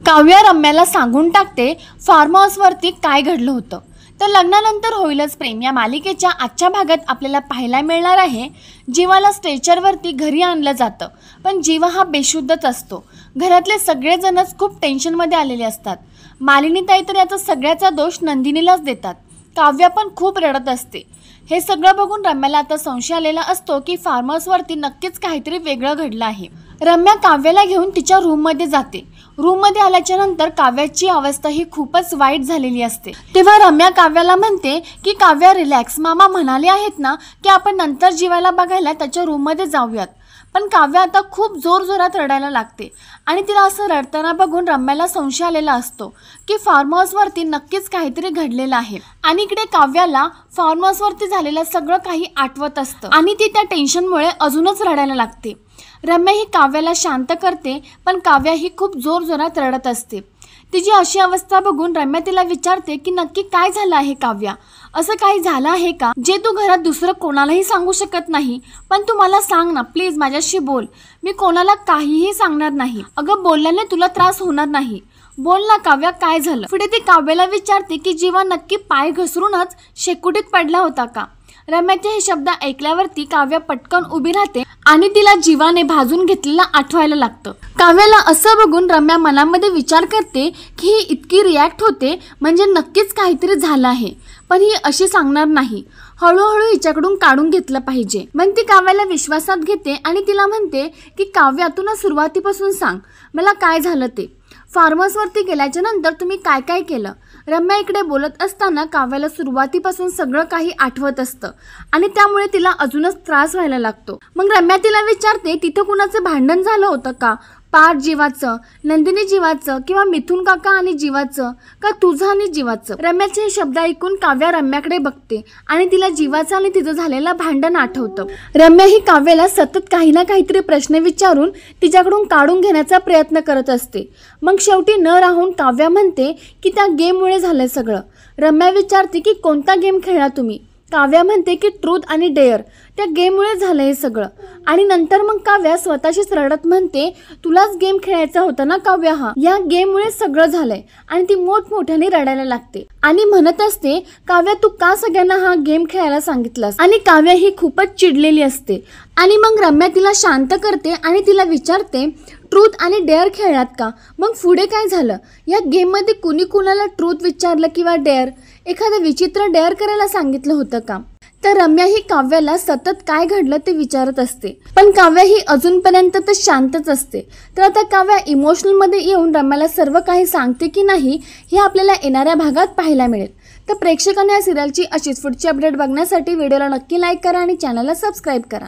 काव्या रम्याला सांगून टाकते फार्म हाऊसवरती काय घडलं होतं। तर लग्नानंतर होईलच प्रेम या मालिकेच्या आजच्या भागात आपल्याला पाहायला मिळणार आहे जीवाला स्ट्रेचरवरती घरी आणलं जातं, पण जीवा हा बेशुद्धच असतो। घरातले सगळेजणच खूप टेन्शनमध्ये आलेले असतात। मालिनीताई तर याचा सगळ्याचा दोष नंदिनीलाच देतात। काव्या पण खूप रडत असते। हे सगळं बघून रम्याला आता संशय आलेला असतो की फार्म हाऊसवरती नक्कीच काहीतरी वेगळं घडलं आहे। रम्या काव्याला घेऊन तिच्या रूममध्ये जाते। रूममध्ये आल्याच्या नंतर काव्याची अवस्था ही खूपच वाईट झालेली असते। तेव्हा रम्या काव्याला म्हणते की काव्या रिलॅक्स, मामा म्हणाले आहेत ना की आपण नंतर जीवाला बघायला त्याच्या रूममध्ये जाऊयात। पण काव्या आता खूप जोरजोरात रडायला लागते आणि तिला असं रडताना बघून रम्याला संशय आलेला असतो की फार्म हाऊसवरती नक्कीच काहीतरी घडलेलं आहे। आणि इकडे काव्याला फार्म हाऊसवरती झालेलं सगळं काही आठवत असतं आणि ती त्या टेन्शनमुळे अजूनच रडायला लागते। रम्या ही काव्याला शांत करते, पण काव्या ही खूप जोरजोरात रडत असते। तिची अशी अवस्था बघून रम्या तिला विचारते की नक्की काय झालं आहे काव्या, असं काही झालं आहे का जे तू घरात दुसरं कोणालाही सांगू शकत नाही? पण तू मला सांग ना प्लीज, माझ्याशी बोल, मी कोणाला काहीही सांगणार नाही। अगं बोलल्याने तुला त्रास होणार नाही, बोल ना काव्या काय झालं? पुढे ती काव्याला विचारते की जीवा नक्की पाय घसरूनच शेकोटीत पडला होता का? रम्याचे हे शब्द ऐकल्यावरती काव्या पटकन उभी राहते आणि तिला जीवाने भाजून घेतलेलं आठवायला लागतं। काव्याला असं बघून रम्या मनामध्ये विचार करते की ही इतकी रिॲक्ट होते म्हणजे नक्कीच काहीतरी झालं आहे, पण ही अशी सांगणार नाही। हळूहळू हिच्याकडून काढून घेतलं पाहिजे। मग ती काव्याला विश्वासात घेते आणि तिला म्हणते की काव्या तू ना सुरुवातीपासून सांग मला काय झालं ते। फार्म हाऊसवरती गेल्याच्या नंतर तुम्ही काय काय केलं? रम्या इकडे बोलत असताना काव्याला सुरुवातीपासून सगळं काही आठवत असतं आणि त्यामुळे तिला अजूनच त्रास व्हायला लागतो। मग रम्या तिला विचारते तिथं कुणाचं भांडण झालं होतं का? पार जीवाचं, नंदिनी जीवाचं, किंवा मिथुन काका आणि जीवाचं, का तुझं आणि जीवाचं? रम्याचे हे शब्द ऐकून काव्या रम्याकडे बघते आणि तिला जीवाचं आणि तिचं झालेलं भांडण आठवतं। रम्या ही काव्याला सतत काही ना काहीतरी प्रश्न विचारून तिच्याकडून काढून घेण्याचा प्रयत्न करत असते। मग शेवटी न राहून काव्या म्हणते की त्या गेममुळे झालं सगळं। रम्या विचारते की कोणता गेम खेळला तुम्ही? काव्या म्हणते की ट्रूथ आणि डेअर, त्या गेममुळे झालं हे सगळं। आणि नंतर मग काव्या स्वतःशीच रडत म्हणते तुलाच गेम खेळायचा होता ना काव्या, हा या गेममुळे सगळं झालंय। आणि ती मोठमोठ्याने रडायला लागते आणि म्हणत असते काव्या तू का सगळ्यांना हा गेम खेळायला सांगितलास? आणि काव्या ही खूपच चिडलेली असते। आणि मग रम्या तिला शांत करते आणि तिला विचारते ट्रूथ आणि डेअर खेळलात का? मग पुढे काय झालं? या गेममध्ये कुणी कुणाला ट्रूथ विचारलं किंवा डेअर, एखादं विचित्र डेअर करायला सांगितलं होतं का? तर रम्या ही काव्याला सतत काय घडलं ते विचारत असते, पण काव्या ही अजूनपर्यंत तर शांतच असते। तर आता काव्या इमोशनल मध्ये येऊन रम्याला सर्व काही सांगते की नाही हे आपल्याला येणाऱ्या भागात पाहायला मिळेल। तर प्रेक्षकांना या सिरियलची अशीच पुढची अपडेट बघण्यासाठी व्हिडिओला नक्की लाईक करा आणि चॅनलला सबस्क्राईब करा।